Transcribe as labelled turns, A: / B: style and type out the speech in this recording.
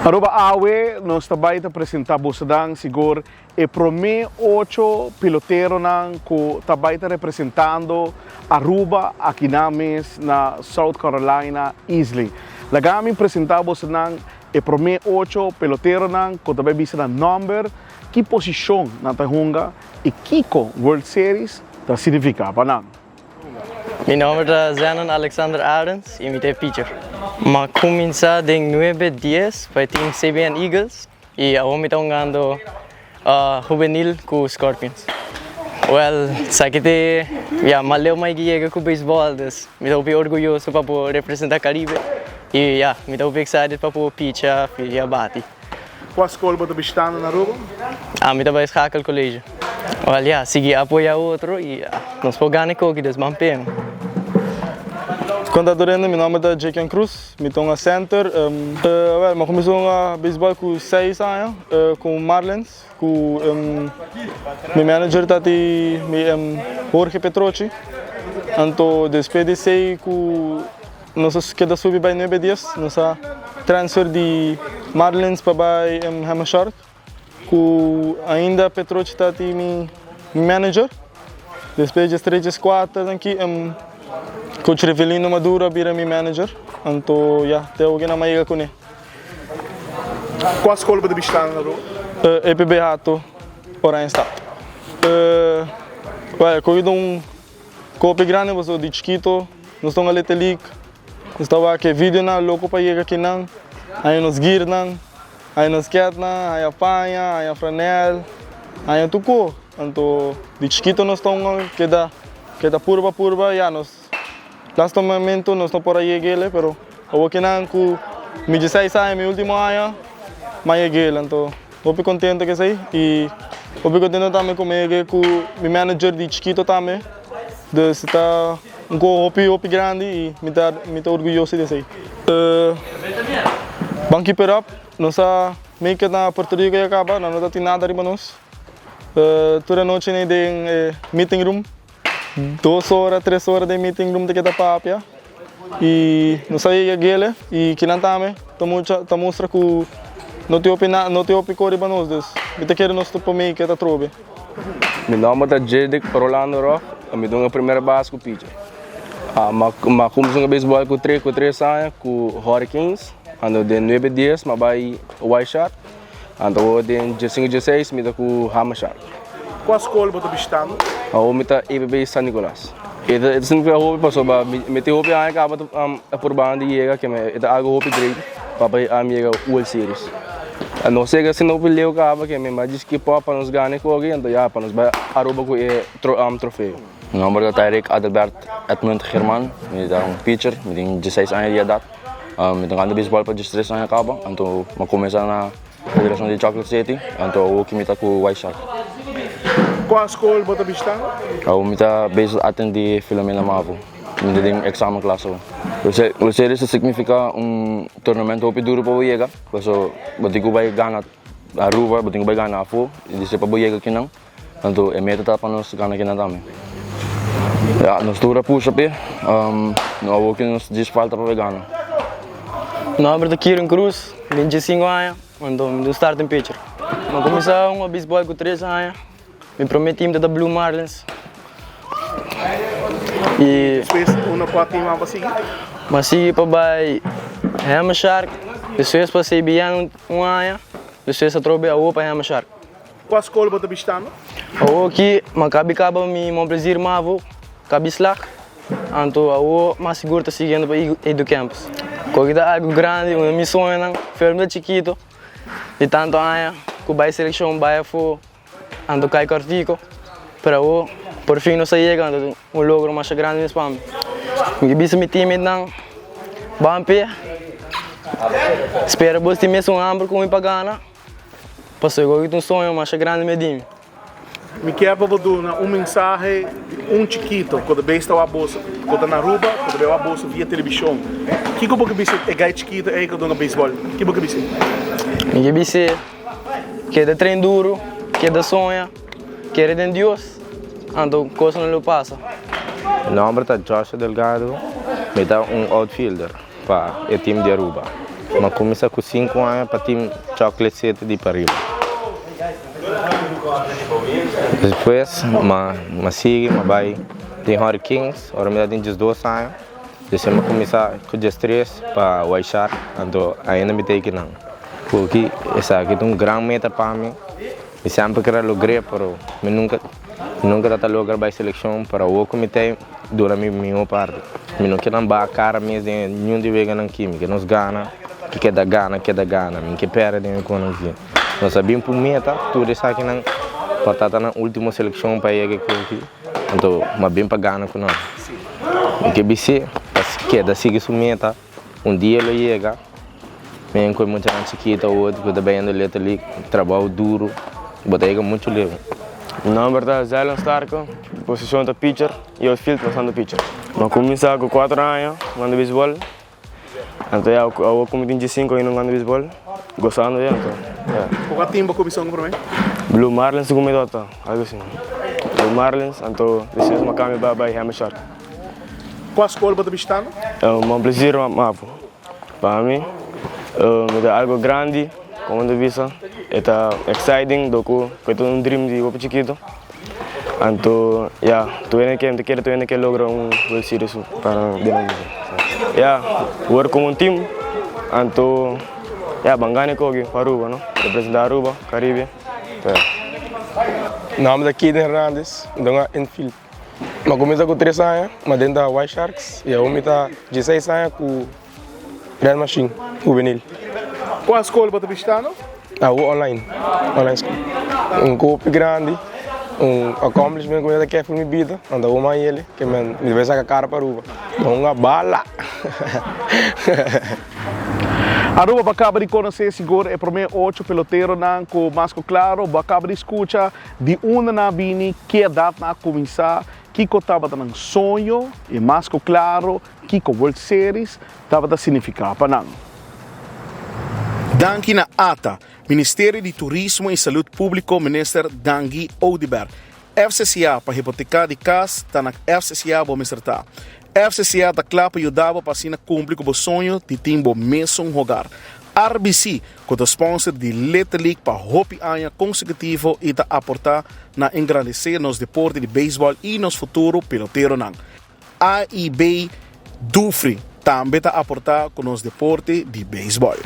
A: Aruba awe, nós também apresentamos sigor e prome 8 pilotero nang ko também representando Aruba aqui na South Carolina Easily. Lagami apresentamos nang e prome 8 pilotero nang ko também bisa na number que posição na tahunga e kiko World Series ta significa panang.
B: Meu nome é Zenon Alexander Arends e me tem pitcher. Mas começar em 9-10 para o time CBN Eagles e agora estou jogando juvenil com Scorpions. Well, sabe que maleu mais que com beisebol, dus me estou bem orgulhoso para representar Caribe e me estou bem excited para pitcher e bate.
A: Qual escola você está na Aruba?
B: Me estou bem escacar no colégio. Olha, seguir apoiar outro e nós podemos ganhar com isso, mas bem.
C: Quando eu meu nome é Jake Cruz, eu estou no center. Eu comecei a beisebol com 6 anos, com Marlins, com meu manager Jorge Petroci. Então, depois de 6, nós queda subir para 9 dias, nós transfer de Marlins para Hammer Shark. Ainda Petroci está meu manager. Depois de 3-4 aqui, Coach Revelino Maduro vira meu manager. Então, tem alguém na maiega com ele.
A: Qual escola você está na Aruba?
C: EPB Hato, Orange State. Quando copo grande, você de chiquito, nós estamos ali telik, nós estamos aqui vídeo na louco para chegar aqui não, aí nos guir não, aí nos quer não, aí apanha, aí franel, aí tuco. Então, de chiquito nós estamos queda purba, já nós last momento nós estamos por aí gele, pero eu aqui não com me 16 anos, meu último ano, mas gele, então eu fico contente que sei e eu fico contente também com meu manager de chiquito também, de estar hopi grande e me tá orgulhoso de sei. Vamos keep it up, nós meio que na Porto Rico acaba, não tem nada riba nós. Toda noite nem tem meeting room. 2 horas, 3 horas de meeting room de cada papia e não sai a gele e que não tame tá mostra que não te opi cor para nós dus bita quer nós para mim que tá trobe.
D: Meu nome é Jedic Rolando Rock, eu dou a primeira base com o pitcher. Mas comecei a beisebol com 3 anos com Hurricanes, ando de 9 dias mas vai White Shark, ando de 15-16 me dou com Hammer Shark.
A: Qual escola você está?
D: Eu me tá EBB San Nicolas. Itu significa hobi paso ba meti hobi ay ka ba apurbahan di yega que me ita ago hobi grade papai yega World Series. Não sei se não pilhou ka ba que me mas que pop nos ganhe com alguém então já para nos vai Aruba com troféu.
E: Meu nome é Tyrick Adelbert Edmund German, eu sou pitcher, eu tenho 16 anos de idade. Eu tenho andado beisebol para 13 anos acaba, então eu comecei na Federação de Chocolate City, então eu comecei com o White Shark.
A: Qual escola você está?
E: Eu me base atendi Filomena Mavo, me tenho exame classe. O série significa torneio hopi duro para chegar, porque eu vai ganhar Aruba, eu vai ganhar Afu, e disse para chegar aqui não, então é meta para nós ganhar aqui não também. Nós dura puxa pe, não que nos diz falta para ganhar.
B: Meu nome é Kieran Cruz, 25 anos, eu start em pitcher. Eu comecei a beisebol com 3 anos. Me prometi da Blue Marlins. E
A: depois qual time vai seguir?
B: Mas segui para Hammer Shark, depois para CBN ano, depois trobe a para Hammer Shark.
A: Qual escola você está?
B: Eu aqui, mas acaba meu prazer mavo, cabislag. Então eu mais seguro estou seguindo para Edu Campus. Quando é algo grande, uma missão é filme chiquito, de tanto ano, que vai seleção vai for ando cai cortico, para o por fim não sair chegando logro mais grande nesse pam. Me bisa meu time não, bampe. Espera você mesmo ambro com pagana. Passou agora um sonho mais grande medinho.
A: Me quer para dar mensagem chiquito quando bem está a bolsa, quando na Aruba, quando vê a bolsa via televisão. Que você bisa é gai chiquito é que dona beisebol. Que você bisa?
B: Me bisa que é de treino duro. Que da sonha, que é de Deus, então coisa não lhe passa.
F: Meu nome é Joshua Delgado, eu sou outfielder para o time de Aruba. Mas começa com 5 anos para ter chocolate sete de para depois, mas sigue, mas vai tem Hurricanes, agora me dá 12 anos. Depois eu começar com 13 para o White Shark, então ainda me tem que não. Porque essa aqui é grande meta para mim. Eu sempre quero lograr, mas nunca tá lograr para a seleção para o comitê durante minha parte. Eu não quero dar a cara mesmo de nenhum de vez na química, nós ganha, que quer dar gana, que perde em economia. Nós sabemos por meta, tudo isso aqui não para estar na última seleção para ir aqui, então mas bem para ganhar com nós. Que BC, que da siga sua meta, dia ele chega, vem com muita gente chiquita ou outro, que também anda ali, trabalho duro, botei muito livre.
C: Meu nome é Zelen Stark, posição de pitcher e eu field passando pitcher. Eu comecei com 4 anos, jogando beisebol. Então eu comecei com 5 anos jogando beisebol, gostando de então.
A: Qual time começou para mim?
C: Blue Marlins como medota, algo assim. Blue Marlins, então depois uma câmera para Hammer Shark.
A: Qual escola você está?
C: É um prazer, Mavo. Para mim, me dá algo grande, como eu disse, é exciting, doku, foi um dream de eu chiquito. Então, tu ainda quer lograr World Series para dentro. Work com um time, então, bangane kogi para Aruba, não? Representar Aruba, Caribe.
G: Nome da Kid Hernandez, então infield. Mas comecei com 3 anos, mas dentro da White Sharks, e eu comecei 16 anos com o Real Machine, juvenil.
A: Qual escola você está?
G: Online school. Um corpo grande, accomplishment que eu quero para minha vida, anda uma ele, que me vai sacar a cara para Aruba. Uma bala!
A: Aruba acaba de conhecer seguro é primeiro 8 peloteiros com Masco Claro, acaba de escutar de uma na bini que data na começar, que estava dando sonho e Masco Claro, que com World Series estava a significar para não. Danki na ATA, Ministério de Turismo e Saúde Pública, Minister Dangi Oudiber. FCCA para hipotecar de casa, está na FCCA vou me acertar. FCCA está claro para ajudar para cumprir com o sonho de timbo mesmo jogar. RBC, que é sponsor de Little League para Hopi ano consecutivo e está aportar na engrandecer nos deportes de beisebol e nos futuro peloteiro não. AIB Dufri também está aportar com os deportes de beisebol.